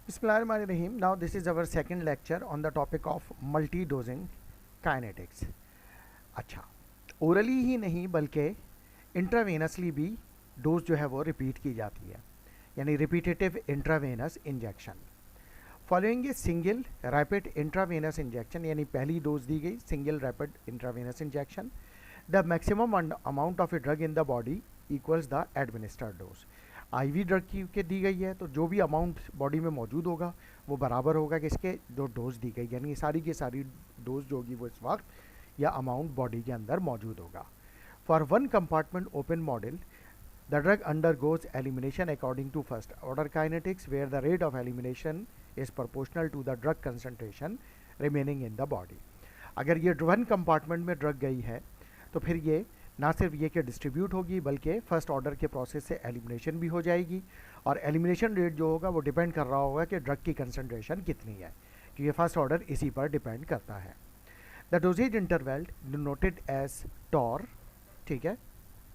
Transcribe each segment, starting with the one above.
Bismillahirrahmanirrahim. Now this is our second lecture on the topic of multi-dosing kinetics. अच्छा, orally ही नहीं बल्कि intravenously भी dose जो है वो रिपीट की जाती है, यानी repetitive intravenous injection following a single rapid intravenous injection, यानी पहली डोज दी गई single rapid intravenous injection, the maximum amount of a drug in the body equals the administered dose. IV drug की दी गई है तो जो भी अमाउंट बॉडी में मौजूद होगा वो बराबर होगा किसके, जो डोज दी गई, यानी सारी की सारी डोज जो होगी वो इस वक्त या अमाउंट बॉडी के अंदर मौजूद होगा। For one compartment open model the drug undergoes elimination according to first order kinetics where the rate of elimination is proportional to the drug concentration remaining in the body. अगर ये one compartment में drug गई है तो फिर ये ना सिर्फ ये कि डिस्ट्रीब्यूट होगी बल्कि फर्स्ट ऑर्डर के प्रोसेस से एलिमिनेशन भी हो जाएगी, और एलिमिनेशन रेट जो होगा वो डिपेंड कर रहा होगा कि ड्रग की कंसंट्रेशन कितनी है, क्योंकि फर्स्ट ऑर्डर इसी पर डिपेंड करता है। The dosage interval denoted as tau, ठीक है,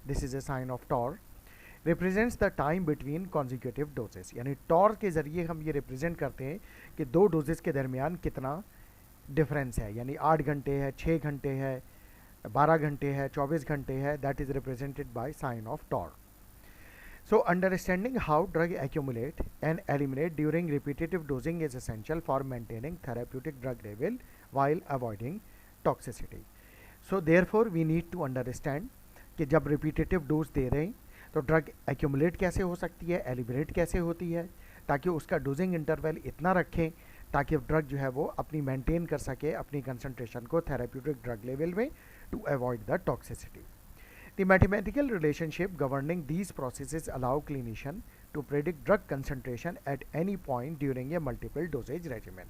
this is a sign of tau, represents the time between consecutive doses, यानी टॉर के ज़रिए हम ये रिप्रेजेंट करते हैं कि दो डोजेस के दरमियान कितना डिफरेंस है, यानी 8 घंटे है, 6 घंटे है, 12 घंटे है, 24 घंटे है, that is represented by sign of tau. So understanding how drug accumulate and eliminate during repetitive dosing is essential for maintaining therapeutic drug level while avoiding toxicity. So therefore we need to understand कि जब repetitive dose दे रहे हैं तो drug accumulate कैसे हो सकती है, eliminate कैसे होती है, ताकि उसका डोजिंग इंटरवल इतना रखें ताकि ड्रग जो है वो अपनी मेंटेन कर सके अपनी कंसंट्रेशन को थेरेप्यूटिक ड्रग लेवल में to avoid the toxicity. The mathematical relationship governing these processes allow clinician to predict drug concentration at any point during a multiple dosage regimen.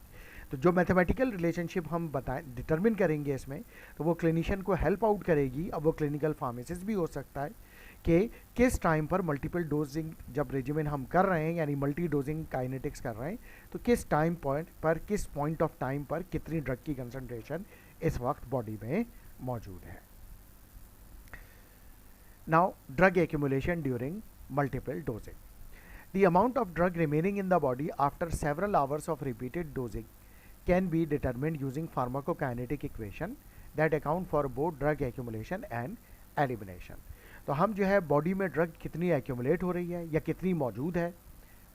तो जो मैथमेटिकल रिलेशनशिप हम बताएं determine करेंगे इसमें, तो वो क्लिनिशियन को हेल्प आउट करेगी। अब वो क्लिनिकल फार्मेसिस्ट भी हो सकता है कि किस टाइम पर मल्टीपल डोजिंग जब रेजिमेंट हम कर रहे हैं, यानी मल्टी डोजिंग काइनेटिक्स कर रहे हैं, तो किस टाइम पॉइंट पर, किस पॉइंट ऑफ टाइम पर कितनी ड्रग की कंसंट्रेशन इस वक्त बॉडी में मौजूद है। Now drug accumulation during multiple dosing, the amount of drug remaining in the body after several hours of repeated dosing can be determined using pharmacokinetic equation that account for both drug accumulation and elimination. तो हम जो है body में drug कितनी accumulate हो रही है या कितनी मौजूद है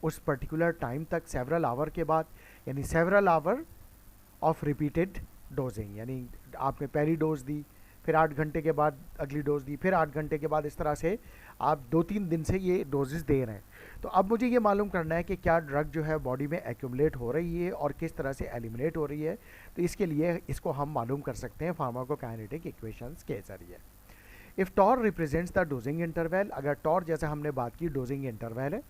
उस पर्टिकुलर टाइम तक, सेवरल आवर के बाद, यानी several hour of repeated dosing, यानी आपने पहली डोज दी, फिर 8 घंटे के बाद अगली डोज दी, फिर 8 घंटे के बाद, इस तरह से आप 2-3 दिन से ये डोजेस दे रहे हैं। तो अब मुझे ये मालूम करना है कि क्या ड्रग जो है बॉडी में एक्यूमुलेट हो रही है और किस तरह से एलिमिनेट हो रही है। तो इसके लिए इसको हम मालूम कर सकते हैं फार्माकोकाइनेटिक इक्वेशंस के जरिए। If tau represents the dosing interval, अगर टॉर जैसे हमने बात की डोजिंग इंटरवल है,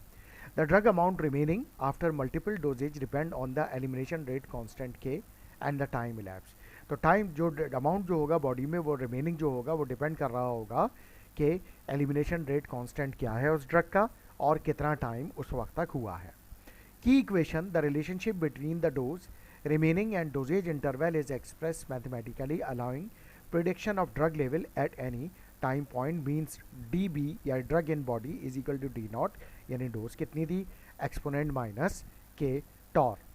the drug amount remaining after multiple doses depend on the elimination rate constant K and the time elapse. तो टाइम जो अमाउंट जो होगा बॉडी में वो रिमेनिंग जो होगा वो डिपेंड कर रहा होगा कि एलिमिनेशन रेट कांस्टेंट क्या है उस ड्रग का और कितना टाइम उस वक्त तक हुआ है। की equation the relationship between the dose remaining and doses interval is express mathematically allowing prediction of drug level at any time point means D B या drug in body is equal to D not, यानी dose कितनी थी exponent minus K tau.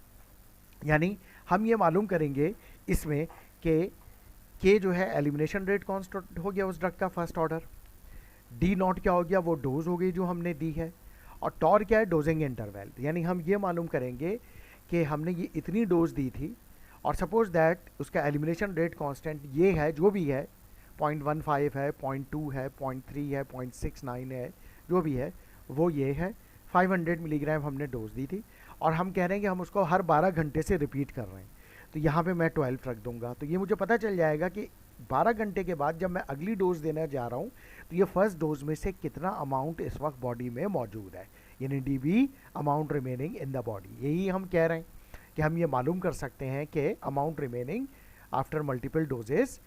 यानी हम ये मालूम करेंगे इसमें के जो है एलिमिनेशन रेट कांस्टेंट हो गया उस ड्रग का फर्स्ट ऑर्डर, डी नॉट क्या हो गया, वो डोज हो गई जो हमने दी है, और टॉर क्या है डोजिंग इंटरवल। यानी हम ये मालूम करेंगे कि हमने ये इतनी डोज दी थी और सपोज दैट उसका एलिमिनेशन रेट कांस्टेंट ये है जो भी है, 0.15 है, 0.2 है, 0.3 है, 0.69 है, जो भी है वो ये है, 500 मिलीग्राम हमने डोज दी थी और हम कह रहे हैं कि हम उसको हर 12 घंटे से रिपीट कर रहे हैं। तो यहाँ पे मैं 12 रख दूंगा, तो ये मुझे पता चल जाएगा कि 12 घंटे के बाद जब मैं अगली डोज देने जा रहा हूँ तो ये फर्स्ट डोज में से कितना अमाउंट इस वक्त बॉडी में मौजूद है, यानी D B amount remaining in the body. यही हम कह रहे हैं कि हम ये मालूम कर सकते हैं कि amount remaining after multiple doses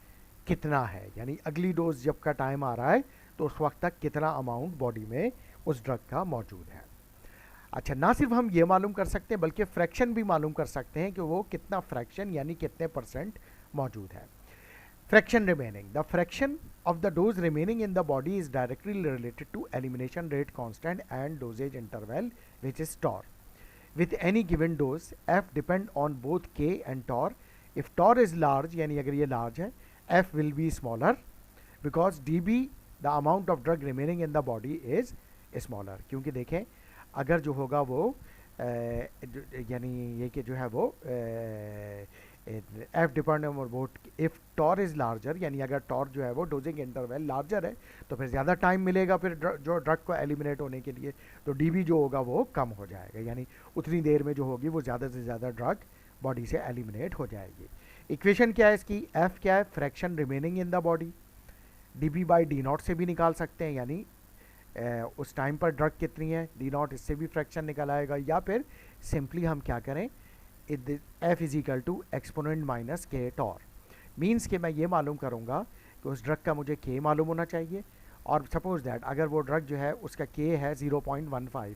कितना है, यानी अगली डोज जब का टाइम आ रहा है तो उस वक्त तक कितना अमाउंट बॉडी में उस ड्रग का मौजूद है। अच्छा, ना सिर्फ हम ये मालूम कर सकते हैं बल्कि फ्रैक्शन भी मालूम कर सकते हैं कि वो कितना फ्रैक्शन यानी कितने परसेंट मौजूद है। Fraction remaining, the fraction of the dose remaining in the body is directly related to elimination rate constant and doses interval which is tau. with any given dose f depend on both k and tau. If tau is large, यानी अगर ये large है, f will be smaller because dB the amount of drug remaining in the body is smaller. क्योंकि देखें अगर जो होगा वो यानी ये कि जो है वो F depend on both if tau is larger, यानी अगर टॉर जो है वो डोजिंग इंटरवल लार्जर है तो फिर ज़्यादा टाइम मिलेगा फिर जो ड्रग को एलिमिनेट होने के लिए, तो डीबी जो होगा वो कम हो जाएगा, यानी उतनी देर में जो होगी वो ज़्यादा से ज़्यादा ड्रग बॉडी से एलिमिनेट हो जाएगी. इक्वेशन क्या है इसकी, एफ क्या है, fraction remaining in the body, dB by D not से भी निकाल सकते हैं, यानी उस टाइम पर ड्रग कितनी है, डी नॉट इससे भी फ्रैक्शन निकल आएगा, या फिर सिंपली हम क्या करें, F is equal to exponent minus K tau. Means कि मैं ये मालूम करूँगा कि उस ड्रग का मुझे के मालूम होना चाहिए, और सपोज दैट अगर वो ड्रग जो है उसका के है 0.15,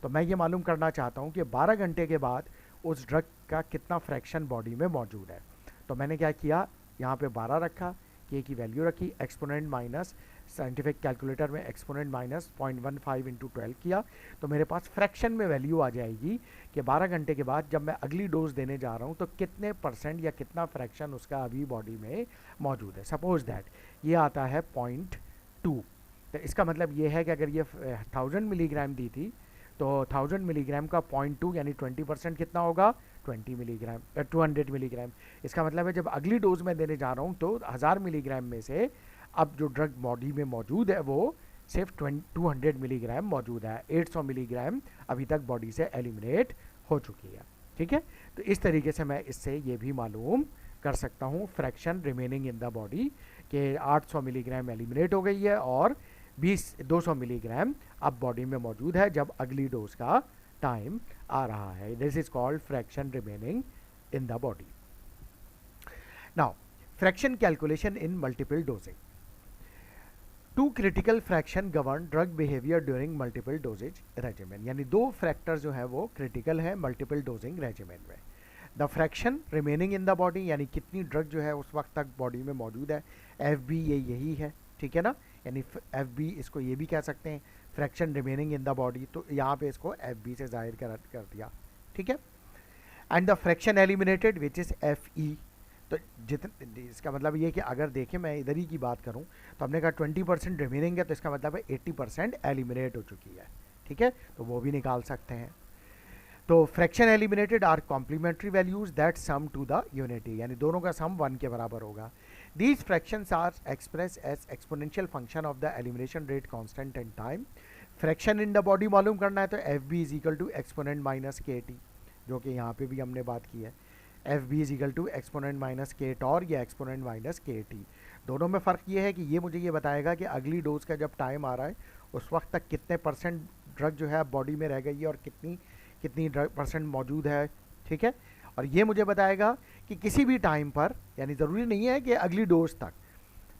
तो मैं ये मालूम करना चाहता हूँ कि 12 घंटे के बाद उस ड्रग का कितना फ्रैक्शन बॉडी में मौजूद है. तो मैंने क्या किया, यहाँ पे 12 रखा, के की वैल्यू रखी, एक्सपोनेंट माइनस साइंटिफिक कैलकुलेटर में एक्सपोनेंट माइनस 0.15 इंटू 12 किया, तो मेरे पास फ्रैक्शन में वैल्यू आ जाएगी कि 12 घंटे के बाद जब मैं अगली डोज देने जा रहा हूँ तो कितने परसेंट या कितना फ्रैक्शन उसका अभी बॉडी में मौजूद है. सपोज दैट ये आता है 0.2, तो इसका मतलब ये है कि अगर ये 1000 मिलीग्राम दी थी तो 1000 मिलीग्राम का 0.2 यानी 20% कितना होगा, 20 मिलीग्राम 200 मिलीग्राम. इसका मतलब है जब अगली डोज में देने जा रहा हूँ तो 1000 मिलीग्राम में से अब जो ड्रग बॉडी में मौजूद है वो सिर्फ 200 मिलीग्राम मौजूद है, 800 मिलीग्राम अभी तक बॉडी से एलिमिनेट हो चुकी है. ठीक है, तो इस तरीके से मैं इससे ये भी मालूम कर सकता हूँ fraction remaining in the body के 800 मिलीग्राम एलिमिनेट हो गई है और 200 मिलीग्राम अब बॉडी में मौजूद है जब अगली डोज का टाइम आ रहा है. This is called fraction remaining in the body. Now fraction calculation in multiple dosing. Two critical fraction govern drug behaviour during multiple dosage regimen, यानी दो फैक्टर जो है वो क्रिटिकल है मल्टीपल डोजिंग रेजिमेन में. The fraction remaining in the body, यानी कितनी drug जो है उस वक्त तक बॉडी में मौजूद है, एफ बी यही है, ठीक है ना, यानी एफ बी इसको ये भी कह सकते हैं fraction remaining in the body, तो यहाँ पे इसको एफ बी से जाहिर कर दिया. ठीक है, and the fraction eliminated which is F E. तो जितने इसका मतलब ये कि अगर देखें मैं इधर ही की बात करूं तो हमने कहा 20% रिमेनिंग है, तो इसका मतलब है 80% एलिमिनेट हो चुकी है. ठीक है, तो वो भी निकाल सकते हैं. तो fraction eliminated are complementary values that sum to the unity, यानी दोनों का सम 1 के बराबर होगा. These fractions are express as exponential function of the elimination rate constant and time. Fraction in the body मालूम करना है तो F B is equal to exponent minus K T, जो कि यहाँ पे भी हमने बात की है, F B is equal to exponent minus K Tor या एक्सपोनेंट माइनस के टी. दोनों में फ़र्क ये है कि ये मुझे ये बताएगा कि अगली डोज का जब टाइम आ रहा है उस वक्त तक कितने परसेंट ड्रग जो है बॉडी में रह गई है और कितनी ड्रग परसेंट मौजूद है. ठीक है, और ये मुझे बताएगा कि किसी भी टाइम पर, यानी ज़रूरी नहीं है कि अगली डोज तक,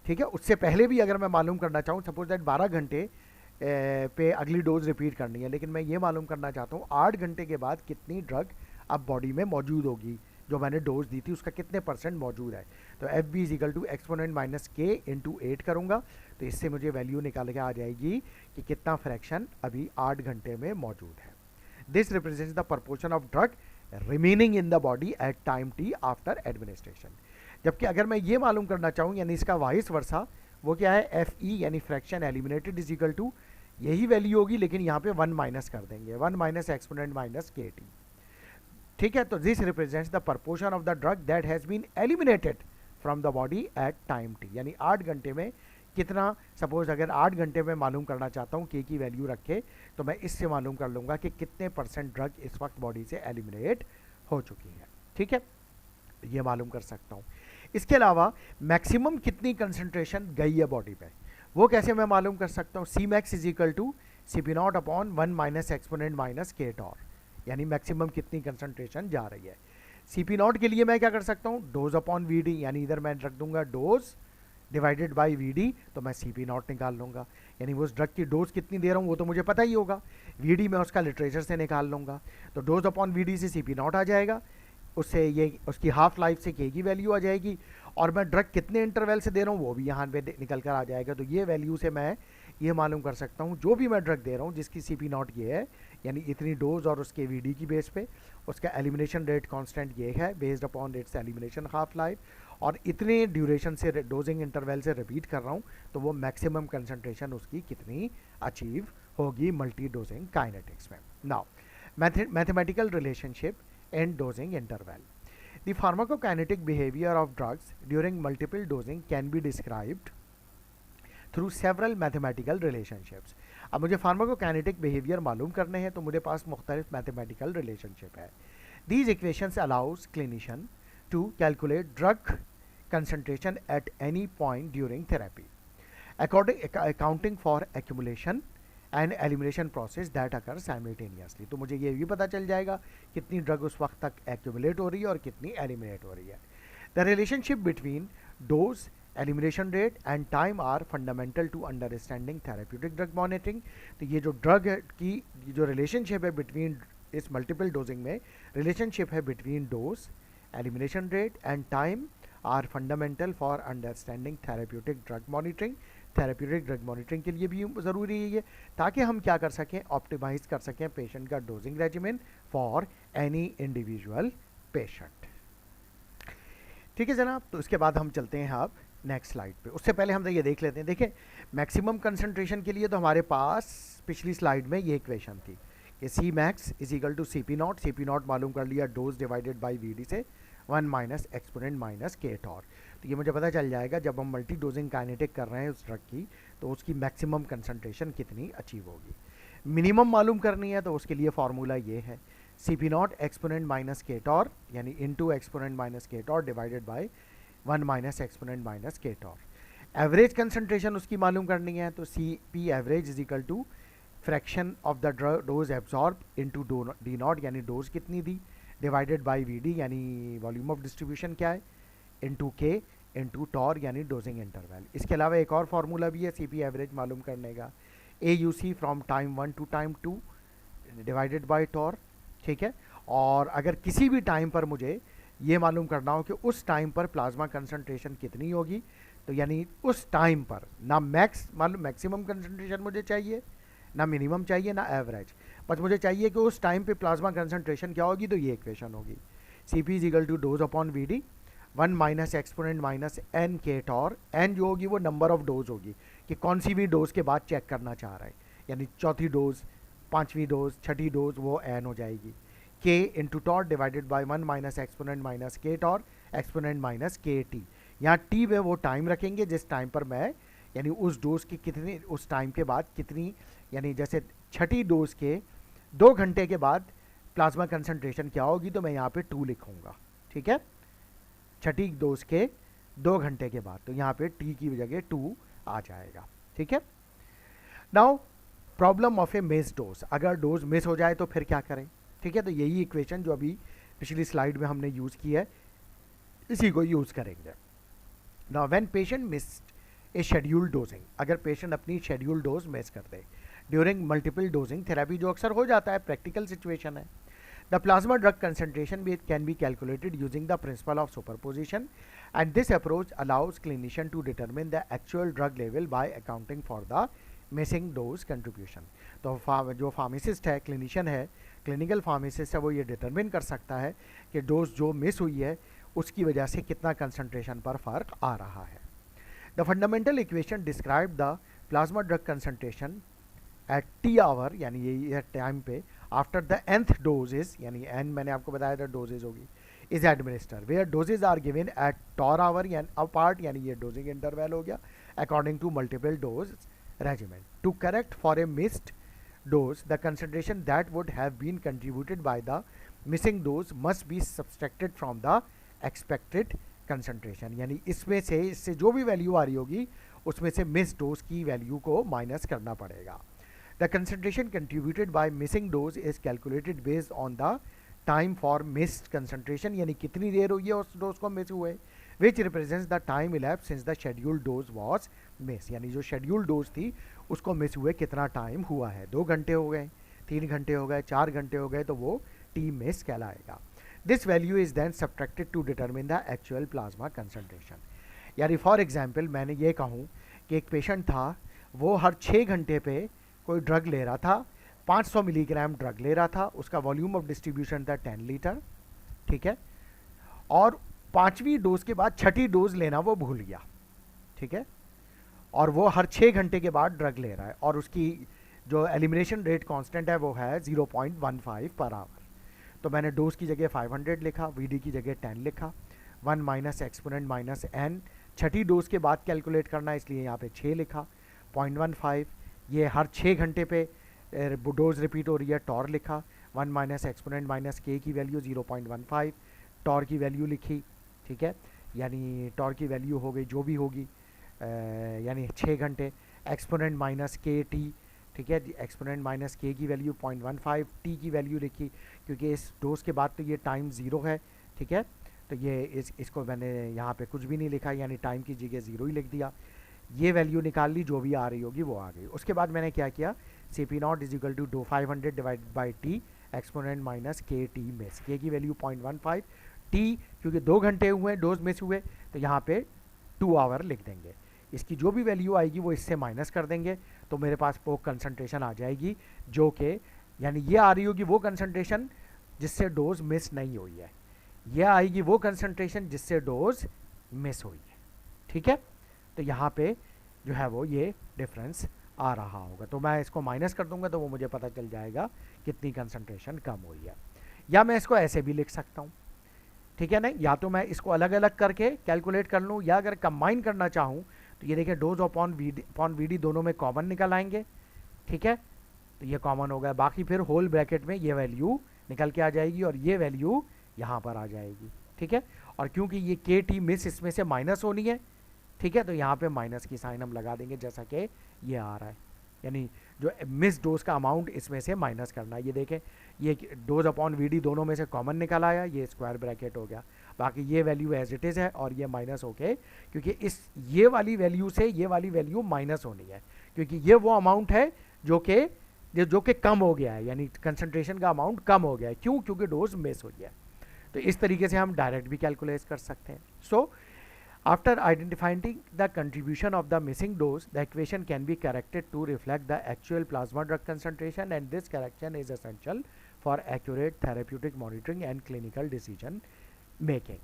ठीक है, उससे पहले भी अगर मैं मालूम करना चाहूँ, सपोज दैट 12 घंटे पे अगली डोज रिपीट करनी है, लेकिन मैं ये मालूम करना चाहता हूँ 8 घंटे के बाद कितनी ड्रग अब बॉडी में मौजूद होगी, जो मैंने डोज दी थी उसका कितने परसेंट मौजूद है. तो F B is equal to exponent minus K into 8 करूँगा, तो इससे मुझे वैल्यू निकाल के आ जाएगी कि कितना फ्रैक्शन अभी 8 घंटे में मौजूद है. This represents the proportion of drug remaining in the body at time T after administration. जबकि अगर मैं ये मालूम करना चाहूँ, यानी इसका वाइस वर्सा, वो क्या है, एफ ई यानी fraction eliminated is equal to यही वैल्यू होगी, लेकिन यहाँ पे 1 माइनस कर देंगे, 1 minus exponent minus K T. ठीक है, तो this represents the proportion of the drug that has been eliminated from the body at time T, यानी 8 घंटे में कितना, सपोज अगर 8 घंटे में मालूम करना चाहता हूँ के की वैल्यू रखे, तो मैं इससे मालूम कर लूँगा कि कितने परसेंट ड्रग इस वक्त बॉडी से एलिमिनेट हो चुकी है. ठीक है, ये मालूम कर सकता हूँ. इसके अलावा मैक्सिमम कितनी कंसनट्रेशन गई है बॉडी पे, वो कैसे मैं मालूम कर सकता हूँ. C max is equal to C P naught upon 1 minus exponent minus K tau, यानी मैक्सिमम कितनी कंसंट्रेशन जा रही है. सी पी नॉट के लिए मैं क्या कर सकता हूँ, डोज अपॉन वी डी, यानी इधर मैं रख दूंगा dose divided by V D, तो मैं सी पी नॉट निकाल लूँगा, यानी वो उस ड्रग की डोज कितनी दे रहा हूँ वो तो मुझे पता ही होगा. वी डी मैं उसका लिटरेचर से निकाल लूँगा, तो डोज अपॉन वी डी से सी पी नॉट आ जाएगा, उससे ये उसकी हाफ लाइफ से के की वैल्यू आ जाएगी, और मैं ड्रग कितने इंटरवल से दे रहा हूँ वो भी यहाँ पे निकल कर आ जाएगा. तो ये वैल्यू से मैं ये मालूम कर सकता हूँ जो भी मैं ड्रग दे रहा हूँ जिसकी सी पी नॉट ये है, यानी इतनी डोज और उसके वी डी की बेस पे उसका एलिमिनेशन रेट कांस्टेंट ये है based upon its elimination half life, और इतने ड्यूरेशन से डोजिंग इंटरवल से रिपीट कर रहा हूँ, तो वो मैक्सिमम कंसंट्रेशन उसकी कितनी अचीव होगी मल्टी डोजिंग काइनेटिक्स में. Now mathematical relationship and dosing interval. The pharmacokinetic behavior of drugs during multiple dosing can be described through several mathematical relationships. अब मुझे pharmacokinetic behavior मालूम करने हैं तो मुझे पास मुख्तलिफ mathematical relationship है. These equations allows clinician to calculate drug concentration at any point during therapy, accounting for accumulation and elimination process that occur simultaneously. तो मुझे ये भी पता चल जाएगा कितनी ड्रग उस वक्त तक एक्यूमुलेट हो रही है और कितनी एलिमिनेट हो रही है. The relationship between dose, elimination rate and time are fundamental to understanding therapeutic drug monitoring. तो ये जो ड्रग की जो रिलेशनशिप है बिटवीन इस मल्टीपल डोजिंग में रिलेशनशिप है between dose, elimination rate and time are fundamental for understanding therapeutic drug monitoring. Therapeutic drug monitoring के लिए भी ज़रूरी है ये, ताकि हम क्या कर सकें, ऑप्टिमाइज कर सकें पेशेंट का dosing regimen for any individual patient. ठीक है जनाब. तो इसके बाद हम चलते हैं अब नेक्स्ट स्लाइड पे. उससे पहले हम ये देख लेते हैं. देखिए मैक्सिमम कंसंट्रेशन के लिए तो हमारे पास पिछली स्लाइड में ये इक्वेशन थी कि C max is equal to C P naught. C P naught मालूम कर लिया dose divided by V D से 1 minus exponent minus K tau. तो ये मुझे पता चल जाएगा जब हम मल्टी डोजिंग काइनेटिक कर रहे हैं उस ड्रग की तो उसकी मैक्सिमम कंसंट्रेशन कितनी अचीव होगी. मिनिमम मालूम करनी है तो उसके लिए फार्मूला ये है C P not exponent minus K tau यानी into exponent minus K tau divided by 1 minus exponent minus K tau. Average concentration उसकी मालूम करनी है तो C P average is equal to fraction of the dose absorb into D not यानी dose कितनी दी divided by V D यानी volume of distribution क्या है इंटू के इंटू टॉर यानी डोजिंग इंटरवल. इसके अलावा एक और फार्मूला भी है सी पी एवरेज मालूम करने का, A U C from time 1 to time 2 divided by tau. ठीक है. और अगर किसी भी टाइम पर मुझे ये मालूम करना हो कि उस टाइम पर प्लाज्मा कंसंट्रेशन कितनी होगी, तो यानी उस टाइम पर ना मैक्सिमम कंसंट्रेशन मुझे चाहिए, ना मिनिमम चाहिए, ना एवरेज, बस मुझे चाहिए कि उस टाइम पे प्लाज्मा कंसंट्रेशन क्या होगी. तो ये इक्वेशन होगी C P is equal to dose upon V D 1 minus exponent minus N K tau. N जो होगी वो नंबर ऑफ डोज होगी कि कौन सी भी डोज के बाद चेक करना चाह रहा है, यानी चौथी डोज, पांचवी डोज, छठी डोज, वो एन हो जाएगी. K into tau divided by 1 minus exponent minus K tau exponent minus K T. यहाँ टी में वो टाइम रखेंगे जिस टाइम पर मैं यानी उस डोज की कितनी उस टाइम के बाद कितनी, यानी जैसे छठी डोज के 2 घंटे के बाद प्लाज्मा कंसंट्रेशन क्या होगी तो मैं यहाँ पे 2 लिखूँगा. ठीक है. छठी डोज के 2 घंटे के बाद तो यहाँ पे टी की जगह 2 आ जाएगा. ठीक है. Now problem of A miss dose. अगर डोज मिस हो जाए तो फिर क्या करें. ठीक है. तो यही इक्वेशन जो अभी पिछली स्लाइड में हमने यूज़ की है इसी को यूज़ करेंगे. Now when patient missed A schedule dosing, अगर पेशेंट अपनी शेड्यूल डोज मिस कर दे ड्यूरिंग मल्टीपल डोजिंग थेरेपी, जो अक्सर हो जाता है, प्रैक्टिकल सिचुएशन है, the plasma drug concentration can be calculated using the principle of superposition, and this approach allows clinician to determine the actual drug level by accounting for the missing dose contribution. तो जो pharmacist है, clinician है, clinical pharmacist है, वो ये determine कर सकता है कि डोज जो मिस हुई है उसकी वजह से कितना कंसंट्रेशन पर फर्क आ रहा है. The fundamental equation describe the plasma drug concentration at T hour यानी ये टाइम पे आफ्टर द nth डोजेज, यानी n मैंने आपको बताया था डोजेज होगी, is administer where doses are given at tau hour apart, यानी ये डोजिंग इंटरवल हो गया according to multiple dose regiment. To correct for a missed dose the concentration that would have been contributed by the missing dose must be subtracted from the expected concentration. यानी इससे जो भी value आ रही होगी उसमें से मिस डोज की value को माइनस करना पड़ेगा. The concentration contributed by missing dose is calculated based on the time for missed concentration, यानी कितनी देर हुई है उस डोज को मिस हुए, which represents the time elapsed since the scheduled dose was missed. यानी जो शेड्यूल डोज थी उसको मिस हुए कितना टाइम हुआ है, 2 घंटे हो गए, 3 घंटे हो गए, 4 घंटे हो गए, तो वो टी मिस कहलाएगा. This value is then subtracted to determine the actual plasma concentration. यानी फॉर एग्जाम्पल मैंने ये कहूँ कि एक पेशेंट था वो हर 6 घंटे पे कोई ड्रग ले रहा था, 500 मिलीग्राम ड्रग ले रहा था, उसका वॉल्यूम ऑफ डिस्ट्रीब्यूशन था 10 लीटर, ठीक है, और 5वीं डोज के बाद 6ठी डोज लेना वो भूल गया, ठीक है, और वो हर 6 घंटे के बाद ड्रग ले रहा है, और उसकी जो एलिमिनेशन रेट कांस्टेंट है वो है 0.15 पर आवर। तो मैंने डोज की जगह 500 लिखा, वीडी की जगह 10 लिखा, 1 माइनस एक्सपोनेंट माइनस एन, 6ठी डोज के बाद कैलकुलेट करना है इसलिए यहाँ पे 6 लिखा, 0.15, ये हर 6 घंटे पे डोज रिपीट हो रही है, टॉर लिखा, 1 माइनस एक्सपोनेंट माइनस के की वैल्यू 0.15, टॉर की वैल्यू लिखी, ठीक है, यानी टॉर की वैल्यू हो गई जो भी होगी, यानी 6 घंटे, एक्सपोनेंट माइनस के टी, ठीक है, एक्सपोनेंट माइनस के की वैल्यू 0.15, टी की वैल्यू लिखी क्योंकि इस डोज के बाद तो ये टाइम ज़ीरो है, ठीक है, तो ये इसको मैंने यहाँ पे कुछ भी नहीं लिखा, यानी टाइम की जगह ज़ीरो ही लिख दिया, ये वैल्यू निकाल ली, जो भी आ रही होगी वो आ गई। उसके बाद मैंने क्या किया, C P not is equal to 500 divided by T exponent minus K T miss, K की वैल्यू 0.15, टी क्योंकि 2 घंटे हुए डोज मिस हुए तो यहाँ पे 2 आवर लिख देंगे, इसकी जो भी वैल्यू आएगी वो इससे माइनस कर देंगे, तो मेरे पास वो कंसंट्रेशन आ जाएगी जो कि यानी ये आ रही होगी वो कंसंट्रेशन जिससे डोज मिस नहीं हुई है, ये आएगी वो कंसंट्रेशन जिससे डोज मिस हुई है, ठीक है, तो यहाँ पे जो है वो ये डिफरेंस आ रहा होगा, तो मैं इसको माइनस कर दूंगा तो वो मुझे पता चल जाएगा कितनी कंसंट्रेशन कम हुई है, या मैं इसको ऐसे भी लिख सकता हूँ, ठीक है ना, या तो मैं इसको अलग अलग करके कैलकुलेट कर लूँ, या अगर कंबाइन करना चाहूँ तो ये देखिए डोज अपॉन वीडी दोनों में कॉमन निकल आएंगे, ठीक है, तो ये कॉमन हो गया, बाकी फिर होल ब्रैकेट में ये वैल्यू निकल के आ जाएगी और ये वैल्यू यहाँ पर आ जाएगी, ठीक है, और क्योंकि ये के टी मिस इसमें से माइनस होनी है, ठीक है, तो यहाँ पे माइनस की साइन हम लगा देंगे जैसा कि ये आ रहा है, यानी जो मिस डोज का अमाउंट इसमें से माइनस करना है, ये देखें ये डोज अपॉन वीडी दोनों में से कॉमन निकल आया, ये स्क्वायर ब्रैकेट हो गया, बाकी ये वैल्यू एज इट इज़ है और ये माइनस होके क्योंकि इस ये वाली वैल्यू से ये वाली वैल्यू माइनस होनी है क्योंकि ये वो अमाउंट है जो कि कम हो गया है, यानी कंसंट्रेशन का अमाउंट कम हो गया है, क्यों, क्योंकि डोज मिस हो गया है, तो इस तरीके से हम डायरेक्ट भी कैलकुलेट कर सकते हैं। सो after identifying the contribution of the missing dose, the equation can be corrected to reflect the actual plasma drug concentration, and this correction is essential for accurate therapeutic monitoring and clinical decision making.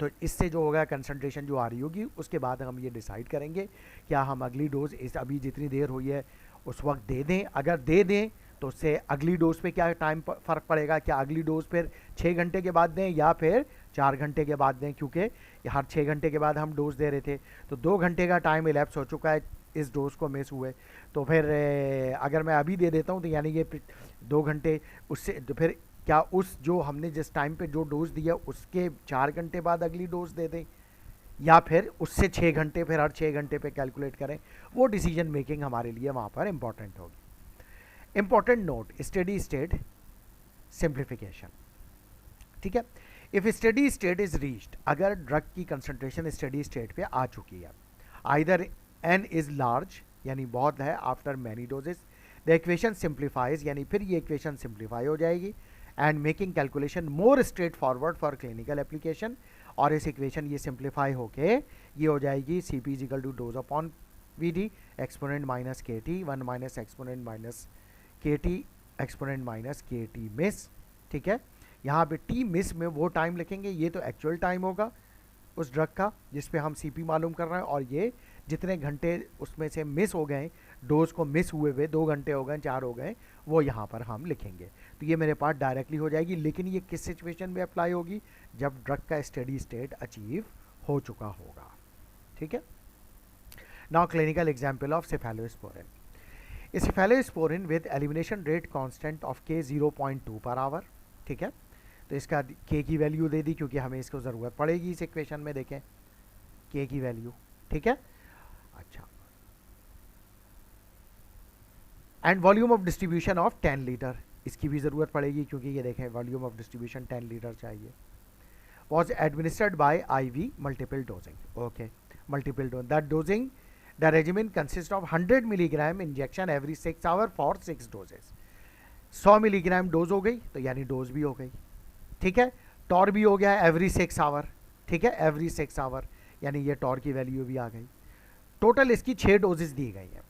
तो इससे जो होगा concentration जो आ रही होगी उसके बाद हम ये डिसाइड करेंगे क्या हम अगली डोज इस अभी जितनी देर हुई है उस वक्त दे दें, अगर दे दें तो उससे अगली डोज पे क्या टाइम फ़र्क पड़ेगा, क्या अगली डोज फिर 6 घंटे के बाद दें या फिर 4 घंटे के बाद दें, क्योंकि हर 6 घंटे के बाद हम डोज दे रहे थे तो 2 घंटे का टाइम इलेप्स हो चुका है इस डोज को मिस हुए, तो फिर अगर मैं अभी दे देता हूँ तो यानी ये 2 घंटे उससे तो फिर क्या उस जो हमने जिस टाइम पे जो डोज दिया उसके 4 घंटे बाद अगली डोज दे दें या फिर उससे 6 घंटे फिर हर 6 घंटे पे कैलकुलेट करें, वो डिसीजन मेकिंग हमारे लिए वहाँ पर इम्पॉर्टेंट होगी। Important note, steady state simplification, ठीक है, if steady state is reached, अगर ड्रग की कंसंट्रेशन स्टेडी स्टेट पे आ चुकी है, आइदर एन इज लार्ज यानी बहुत है after many doses, the equation simplifies यानी फिर ये इक्वेशन सिंप्लीफाई हो जाएगी and making calculation more straightforward for clinical application, और इस इक्वेशन ये सिंप्लीफाई होके ये हो जाएगी C P is equal to dose upon V D exponent minus K T 1 minus exponent minus K T exponent minus K T miss, ठीक है, यहाँ पे टी मिस में वो टाइम लिखेंगे, ये तो एक्चुअल टाइम होगा उस ड्रग का जिस पे हम सीपी मालूम कर रहे हैं, और ये जितने घंटे उसमें से मिस हो गए डोज को मिस हुए हुए 2 घंटे हो गए 4 हो गए वो यहाँ पर हम लिखेंगे, तो ये मेरे पास डायरेक्टली हो जाएगी, लेकिन ये किस सिचुएशन में अप्लाई होगी, जब ड्रग का स्टेडी स्टेट अचीव हो चुका होगा, ठीक है। Now clinical example of cephalosporin, cephalosporin with elimination rate constant of के 0.2 पर आवर, ठीक है, तो इसका के की वैल्यू दे दी क्योंकि हमें इसको ज़रूरत पड़ेगी इस इक्वेशन में, देखें के की वैल्यू, ठीक है, अच्छा, and volume of distribution of 10 litre, इसकी भी ज़रूरत पड़ेगी क्योंकि ये देखें वॉल्यूम ऑफ डिस्ट्रीब्यूशन 10 लीटर चाहिए, was administered by IV multiple dosing, okay, multiple dose, that dosing the regimen consist of 100 milligram injection every 6 hour for 6 doses, 100 milligram dose हो गई तो यानी डोज भी हो गई, ठीक है, टॉर भी हो गया एवरी 6 आवर, ठीक है, एवरी 6 आवर यानी ये टॉर की वैल्यू भी आ गई, टोटल इसकी 6 डोजेस दी गई हैं,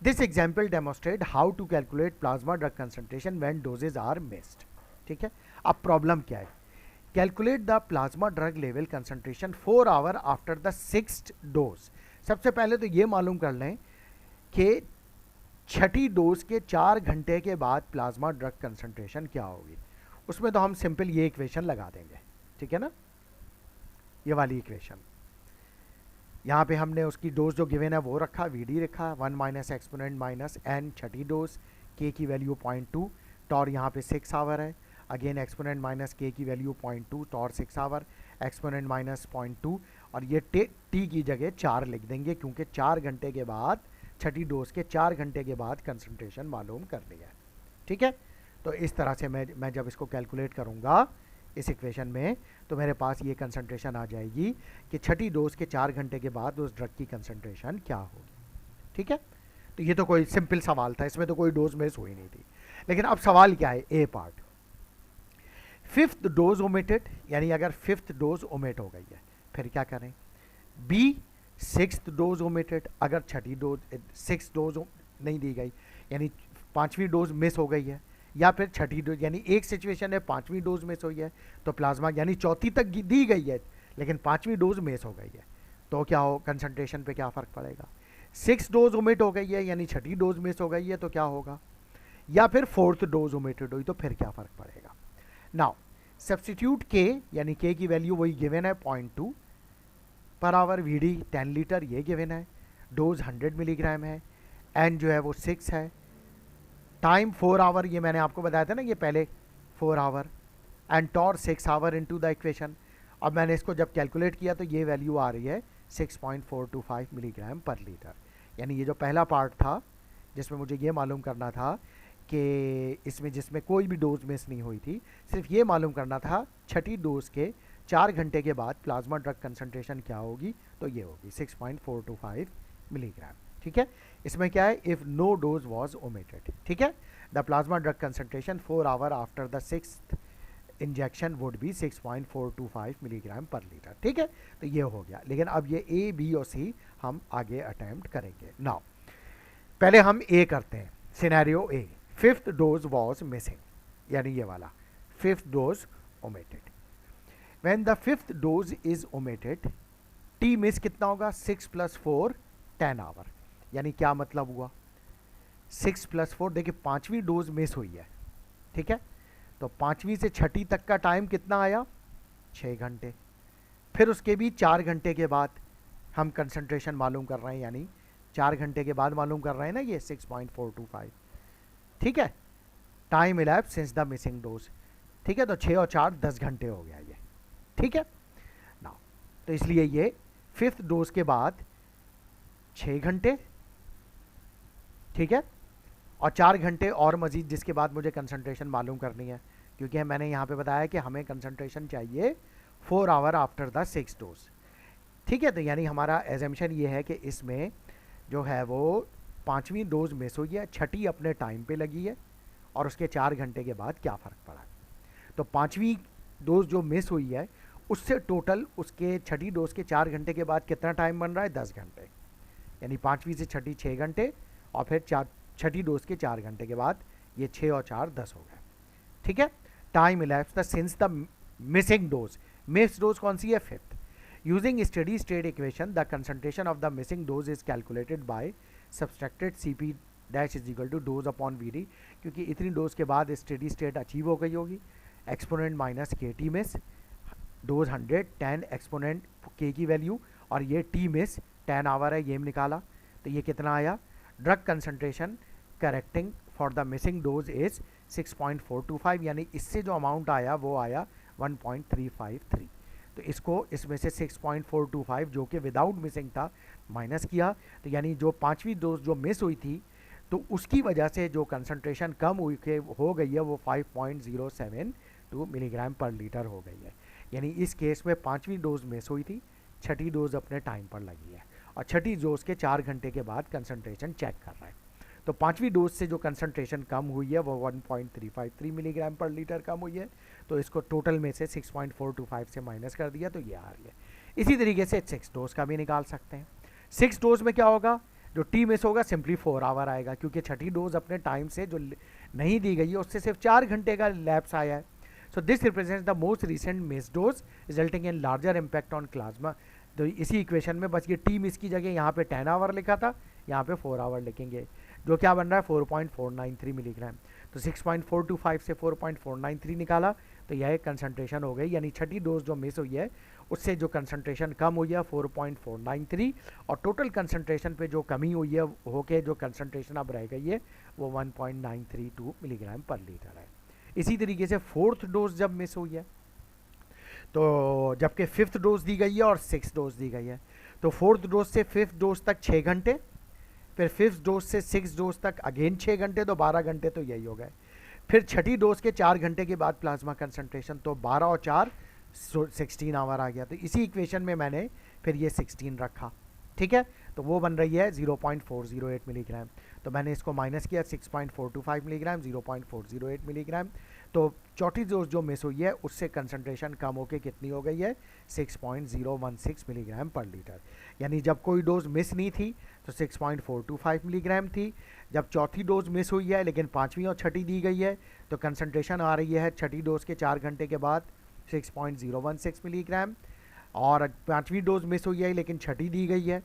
this example demonstrate how to calculate plasma drug concentration when doses are missed. ठीक है, अब प्रॉब्लम क्या है? Calculate the plasma drug level concentration 4 hour after the 6th dose. सबसे पहले तो ये मालूम कर लें कि छठी डोज के 4 घंटे के बाद प्लाज्मा ड्रग कंसंट्रेशन क्या होगी। उसमें तो हम सिंपल ये इक्वेशन लगा देंगे, ठीक है ना, ये वाली इक्वेशन। यहाँ पे हमने उसकी डोज जो गिवन है वो रखा, वीडी रखा, 1 माइनस एक्सपोनेंट माइनस एन छठी डोज, के की वैल्यू 0.2, टॉर यहाँ पे 6 आवर है, अगेन एक्सपोनेंट माइनस के की value 0.2, tau 6 hour, exponent minus 0.2, और ये टी की जगह 4 लिख देंगे क्योंकि 4 घंटे के बाद, छठी डोज के 4 घंटे के बाद कंसंट्रेशन मालूम करनी है। ठीक है, तो इस तरह से मैं जब इसको कैलकुलेट करूँगा इस इक्वेशन में, तो मेरे पास ये कंसंट्रेशन आ जाएगी कि छठी डोज के 4 घंटे के बाद उस ड्रग की कंसंट्रेशन क्या होगी। ठीक है, तो ये तो कोई सिंपल सवाल था, इसमें तो कोई डोज मिस हुई नहीं थी। लेकिन अब सवाल क्या है, ए पार्ट, 5th डोज ओमिटेड, यानी अगर 5th डोज ओमिट हो गई है फिर क्या करें। बी 6th डोज ओमिटेड, अगर छठी डोज 6th डोज नहीं दी गई यानी 5वीं डोज मिस हो गई है, या फिर छठी डोज, यानी एक सिचुएशन है 5वीं डोज मिस हुई है तो प्लाज्मा यानी चौथी तक दी गई है लेकिन 5वीं डोज मिस हो गई है, तो क्या हो, कंसंट्रेशन पे क्या फ़र्क पड़ेगा। 6 डोज ओमिट हो गई है यानी छठी डोज मिस हो गई है तो क्या होगा, या फिर 4th डोज ओमिटेड हुई तो फिर क्या फ़र्क पड़ेगा। नाउ सब्स्टिट्यूट के, यानी के की वैल्यू वही गिवन है 0.2 पर आवर, वीडी 10 लीटर ये गिवन है, डोज 100 मिलीग्राम है, एन जो है वो 6 है, टाइम 4 आवर, ये मैंने आपको बताया था ना ये पहले 4 hour, and tau 6 hour into the equation. अब मैंने इसको जब कैलकुलेट किया तो ये वैल्यू आ रही है 6.425 मिलीग्राम पर लीटर। यानी ये जो पहला पार्ट था जिसमें मुझे ये मालूम करना था कि इसमें जिसमें कोई भी डोज मिस नहीं हुई थी, सिर्फ ये मालूम करना था छठी डोज के 4 घंटे के बाद प्लाज्मा ड्रग कंसंट्रेशन क्या होगी, तो ये होगी 6.425 मिलीग्राम। ठीक है, इसमें क्या है, if no dose was omitted. ठीक है, the plasma drug concentration 4 hour after the 6th injection would be 6.425 milligram per litre. ठीक है, तो ये हो गया। लेकिन अब ये ए, बी और सी हम आगे अटेम्प्ट करेंगे। नाउ पहले हम ए करते हैं, scenario A, 5th dose was missing, यानी ये वाला 5th dose omitted. When the 5th dose is omitted, T miss कितना होगा, 6 + 4 10 आवर। यानी क्या मतलब हुआ, 6 + 4, देखिए 5वीं डोज मिस हुई है। ठीक है, तो 5वीं से छठी तक का टाइम कितना आया, 6 घंटे। फिर उसके भी 4 घंटे के बाद हम कंसंट्रेशन मालूम कर रहे हैं, यानी 4 घंटे के बाद मालूम कर रहे हैं ना ये 6.425। ठीक है, time elapse since the missing dose. ठीक है, तो 6 और 4 10 घंटे हो गया ये। ठीक है ना, तो इसलिए ये 5th डोज के बाद 6 घंटे, ठीक है, और 4 घंटे और मजीद जिसके बाद मुझे कंसंट्रेशन मालूम करनी है, क्योंकि मैंने यहाँ पे बताया कि हमें कंसंट्रेशन चाहिए 4 hour after the 6th dose. ठीक है, तो यानी हमारा एजम्पशन ये है कि इसमें जो है वो 5वीं डोज मिस हुई है, छठी अपने टाइम पे लगी है, और उसके 4 घंटे के बाद क्या फ़र्क पड़ा। तो 5वीं डोज जो मिस हुई है उससे टोटल उसके छठी डोज के 4 घंटे के बाद कितना टाइम बन रहा है, 10 घंटे। यानी 5वीं से छठी 6 घंटे, और फिर छठी डोज के 4 घंटे के बाद ये 6 और 4 10 हो गए। ठीक है, time elapse the since the missing dose, miss dose कौन सी है, 5th। Using steady state equation the concentration of the missing dose is calculated by subtracted CP dash is equal to dose upon VD, क्योंकि इतनी dose के बाद steady state achieve हो गई होगी, exponent minus KT miss, dose 100, 10 exponent K की value, और ये T मिस 10 आवर है, ये निकाला, तो ये कितना आया, drug concentration correcting for the missing dose is 6.425, यानी इससे जो अमाउंट आया वो आया 1.353। तो इसको इसमें से 6.425 जो कि विदाउट मिसिंग था माइनस किया, तो यानी जो 5वीं डोज जो मिस हुई थी तो उसकी वजह से जो कंसंट्रेशन कम हुई के हो गई है वो 5.072 मिलीग्राम पर लीटर हो गई है। यानी इस केस में 5वीं डोज मिस हुई थी, छठी डोज अपने टाइम पर लगी है, और छठी डोज के 4 घंटे के बाद कंसंट्रेशन चेक कर रहा है। तो 5वीं डोज से जो कंसंट्रेशन कम हुई है वो 1.353 मिलीग्राम पर लीटर कम हुई है, तो इसको टोटल में से 6.425 से माइनस कर दिया तो ये आ रही है। इसी तरीके से 6 डोज का भी निकाल सकते हैं। 6 डोज में क्या होगा, जो टी मिस होगा सिंपली 4 आवर आएगा, क्योंकि छठी डोज अपने टाइम से जो नहीं दी गई है उससे सिर्फ 4 घंटे का लैप्स आया है. So this represents the most recent miss dose resulting in larger impact on plasma. तो इसी इक्वेशन में बस ये टी मिस की जगह यहाँ पे 10 आवर लिखा था, यहाँ पे 4 आवर लिखेंगे, जो क्या बन रहा है 4.493 मिलीग्राम. तो 6.425 से 4.493 निकाला तो यह कंसंट्रेशन हो गई, यानी छठी डोज जो मिस हुई है उससे जो कंसंट्रेशन कम हुई है 4.493, और टोटल कंसंट्रेशन पे जो कमी हुई है होके जो कंसंट्रेशन अब रह गई है वो 1.932 मिलीग्राम पर लीटर है. इसी तरीके से फोर्थ डोज जब मिस हुई है, तो जबकि फिफ्थ डोज दी गई है और सिक्स डोज दी गई है, तो फोर्थ डोज से फिफ्थ डोज तक 6 घंटे, फिर फिफ्थ डोज से सिक्स डोज तक अगेन 6 घंटे, तो 12 घंटे तो यही हो गए. फिर छठी डोज के 4 घंटे के बाद प्लाज्मा कंसंट्रेशन, तो 12 और 4 16 आवर आ गया. तो इसी इक्वेशन में मैंने फिर ये 16 रखा, ठीक है. तो वो बन रही है 0.408 मिलीग्राम. तो मैंने इसको माइनस किया 6.425 मिलीग्राम, 0.408 मिलीग्राम. तो चौथी डोज जो मिस हुई है उससे कंसंट्रेशन कम होकर कितनी हो गई है 6.016 मिलीग्राम पर लीटर. यानी जब कोई डोज मिस नहीं थी तो 6.425 मिलीग्राम थी. जब चौथी डोज मिस हुई है लेकिन पाँचवीं और छठी दी गई है तो कंसंट्रेशन आ रही है छठी डोज के 4 घंटे के बाद 6.016 मिलीग्राम. और पाँचवीं डोज मिस हुई है लेकिन छठी दी गई है,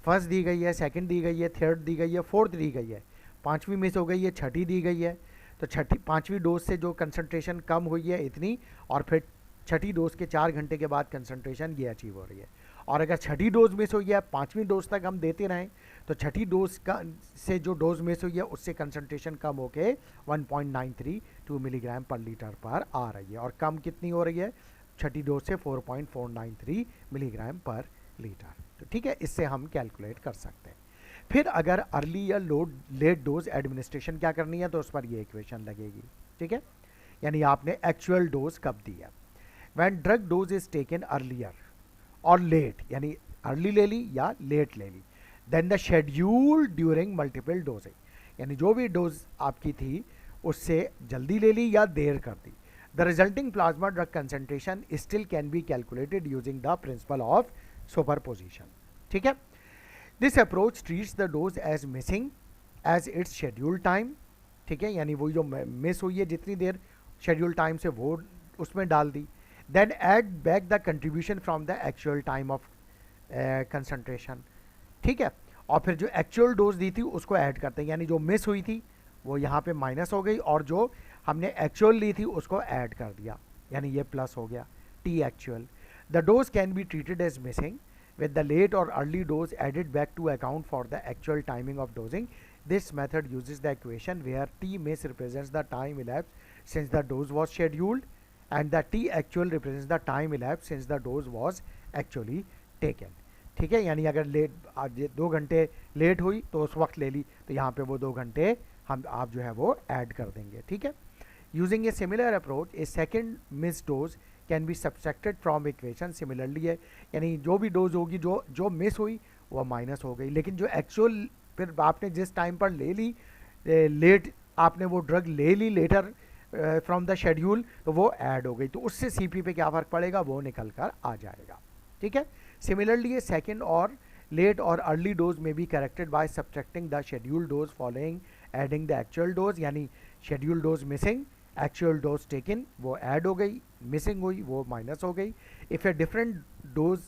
फर्स्ट दी गई है, सेकंड दी गई है, थर्ड दी गई है, फोर्थ दी गई है, पाँचवीं मिस हो गई है, छठी दी गई है. तो पाँचवीं डोज से जो कंसंट्रेशन कम हुई है इतनी, और फिर छठी डोज के 4 घंटे के बाद कंसंट्रेशन ये अचीव हो रही है. और अगर छठी डोज मिस हुई है पाँचवीं डोज तक हम देते रहें तो छठी डोज का से जो डोज मिस हुई है उससे कंसंट्रेशन कम होके 1.932 मिलीग्राम पर लीटर पर आ रही है. और कम कितनी हो रही है छठी डोज से 4.493 मिलीग्राम पर लीटर. तो ठीक है, इससे हम कैलकुलेट कर सकते हैं. फिर अगर अर्ली या लेट डोज एडमिनिस्ट्रेशन क्या करनी है तो उस पर ये इक्वेशन लगेगी, ठीक है. यानी आपने एक्चुअल डोज कब दी है. When drug dose is taken earlier और लेट, यानी अर्ली ले ली या लेट ले ली, then the schedule during multiple doses, यानी जो भी डोज आपकी थी उससे जल्दी ले ली या देर कर दी, the resulting plasma drug concentration still can be calculated using the principle of superposition. ठीक है. This approach treats the dose as missing as its schedule time. ठीक है, यानी वो जो मिस हुई है जितनी देर शेड्यूल टाइम से वो उसमें डाल दी. Then add back the contribution from the actual time of concentration. ठीक है, और फिर जो एक्चुअल डोज दी थी उसको ऐड करते हैं, यानी जो मिस हुई थी वो यहाँ पे माइनस हो गई और जो हमने एक्चुअल ली थी उसको ऐड कर दिया, यानी ये प्लस हो गया T actual. The dose can be treated as missing with the late or early dose added back to account for the actual timing of dosing. This method uses the equation where T miss represents the time elapsed since the dose was scheduled and the T actual represents the time elapsed since the dose was actually taken. ठीक है, यानी अगर late 2 घंटे late हुई तो उस वक्त ले ली, तो यहाँ पे वो 2 घंटे हम आप जो है वो ऐड कर देंगे. ठीक है. Using a similar approach A second miss dose can B subtracted from equation. Similarly है, यानी जो भी डोज होगी जो मिस हुई वो माइनस हो गई, लेकिन जो एक्चुअल फिर आपने जिस टाइम पर ले ली लेट आपने वो ड्रग ले ली लेटर फ्रॉम द शेड्यूल, तो वो ऐड हो गई, तो उससे सीपी पे क्या फ़र्क पड़ेगा वो निकल कर आ जाएगा. ठीक है. सिमिलरली ये सेकेंड और लेट और early dose may be corrected by subtracting the schedule dose following adding the actual dose. यानी schedule dose missing, actual dose taken वो ऐड हो गई, मिसिंग हुई वो माइनस हो गई. If a different dose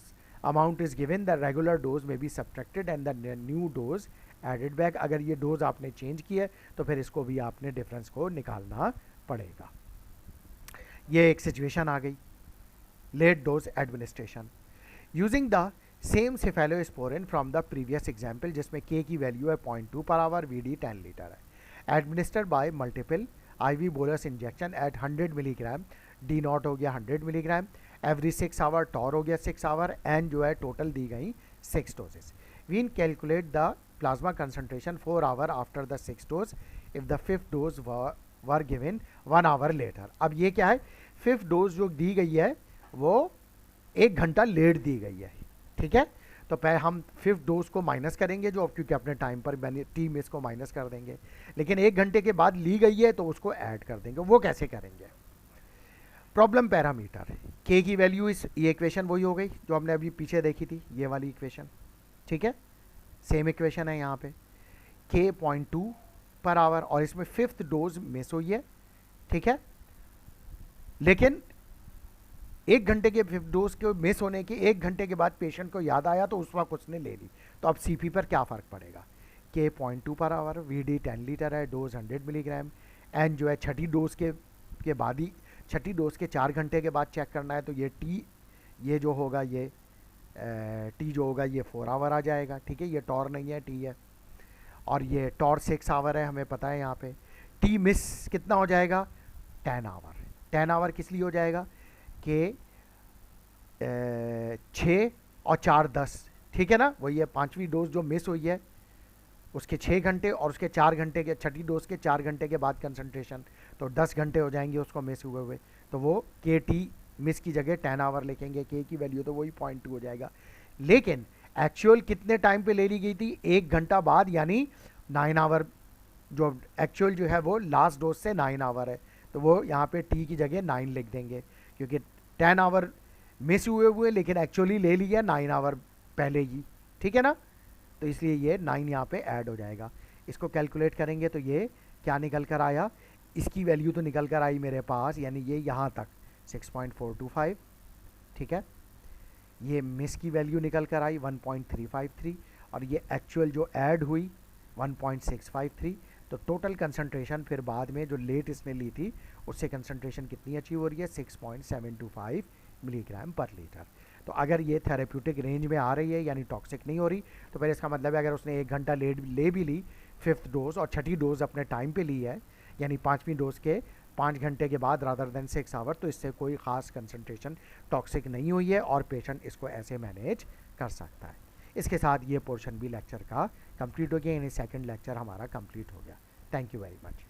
amount is given the regular dose may be subtracted and the new dose added back. अगर ये डोज आपने चेंज की है तो फिर इसको भी आपने डिफरेंस को निकालना पड़ेगा. ये एक सिचुएशन आ गई late dose administration using the same cephalosporin from the previous example, जिसमें के की वैल्यू है 0.2 पर आवर, वीडी 10 लीटर है. Administered by multiple IV bolus injection at 100 milligram, D naught हो गया 100 मिलीग्राम, एवरी 6 आवर, टॉर हो गया 6 our, and जो है टोटल दी गई 6 doses. When calculate the plasma concentration 4 hour after the 6 dose if the 5th dose were given 1 hour later. अब ये क्या है, 5th डोज जो दी गई है वो 1 घंटा लेट दी गई है. ठीक है, तो पहले हम 5th डोज को माइनस करेंगे जो क्योंकि अपने टाइम पर टी मिस को माइनस कर देंगे, लेकिन 1 घंटे के बाद ली गई है तो उसको ऐड कर देंगे. वो कैसे करेंगे. प्रॉब्लम पैरामीटर के की वैल्यू इस ये इक्वेशन वही हो गई जो हमने अभी पीछे देखी थी, ये वाली इक्वेशन. ठीक है, सेम इक्वेशन है यहाँ पे, k 0.2 पर आवर, और इसमें 5th डोज मिस हुई है, ठीक है। लेकिन 1 घंटे के 5th डोज के मिस होने के 1 घंटे के बाद पेशेंट को याद आया तो उस वक्त उसने ले ली, तो अब CP पर क्या फ़र्क पड़ेगा। k 0.2 per our, VD 10 litre है, डोज 100 मिलीग्राम, एन जो है छठी डोज के बाद ही, छठी डोज के 4 घंटे के बाद चेक करना है, तो ये टी, ये जो होगा ये टी जो होगा ये 4 आवर आ जाएगा, ठीक है। ये टॉर नहीं है, टी है, और ये टॉर 6 आवर है, हमें पता है यहाँ पे। टी मिस कितना हो जाएगा, 10 आवर। 10 आवर किस लिए हो जाएगा कि 6 और 4 10, ठीक है ना, वही है 5वीं डोज जो मिस हुई है उसके 6 घंटे और उसके 4 घंटे के, छठी डोज के 4 घंटे के बाद कंसंट्रेशन, तो 10 घंटे हो जाएंगे उसको मिस हुए हुए, तो वो के टी मिस की जगह 10 आवर लिखेंगे, के की वैल्यू तो वही 0.2 हो जाएगा। लेकिन एक्चुअल कितने टाइम पे ले ली गई थी, 1 घंटा बाद, यानी 9 आवर, जो एक्चुअल जो है वो लास्ट डोज से 9 आवर है, तो वो यहाँ पे टी की जगह 9 लिख देंगे, क्योंकि 10 आवर मिस हुए लेकिन एक्चुअली ले लिया 9 आवर पहले ही, ठीक है ना, तो इसलिए ये 9 यहाँ पे ऐड हो जाएगा। इसको कैलकुलेट करेंगे तो ये क्या निकल कर आया, इसकी वैल्यू तो निकल कर आई मेरे पास, यानी ये यहाँ तक 6.425, ठीक है। ये मिस की वैल्यू निकल कर आई 1.353, और ये एक्चुअल जो ऐड हुई 1.653, तो टोटल कंसंट्रेशन फिर बाद में जो लेट इसने ली थी उससे कंसंट्रेशन कितनी अचीव हो रही है, 6.725 मिलीग्राम पर लीटर। तो अगर ये थेरेप्यूटिक रेंज में आ रही है यानी टॉक्सिक नहीं हो रही, तो फिर इसका मतलब है अगर उसने 1 घंटा ले भी ली 5th डोज और छठी डोज अपने टाइम पे ली है, यानी 5वीं डोज के 5 घंटे के बाद रादर देन 6 आवर, तो इससे कोई ख़ास कंसंट्रेशन टॉक्सिक नहीं हुई है और पेशेंट इसको ऐसे मैनेज कर सकता है। इसके साथ ये पोर्शन भी लेक्चर का कंप्लीट हो गया, यानी सेकंड लेक्चर हमारा कंप्लीट हो गया। Thank you very much.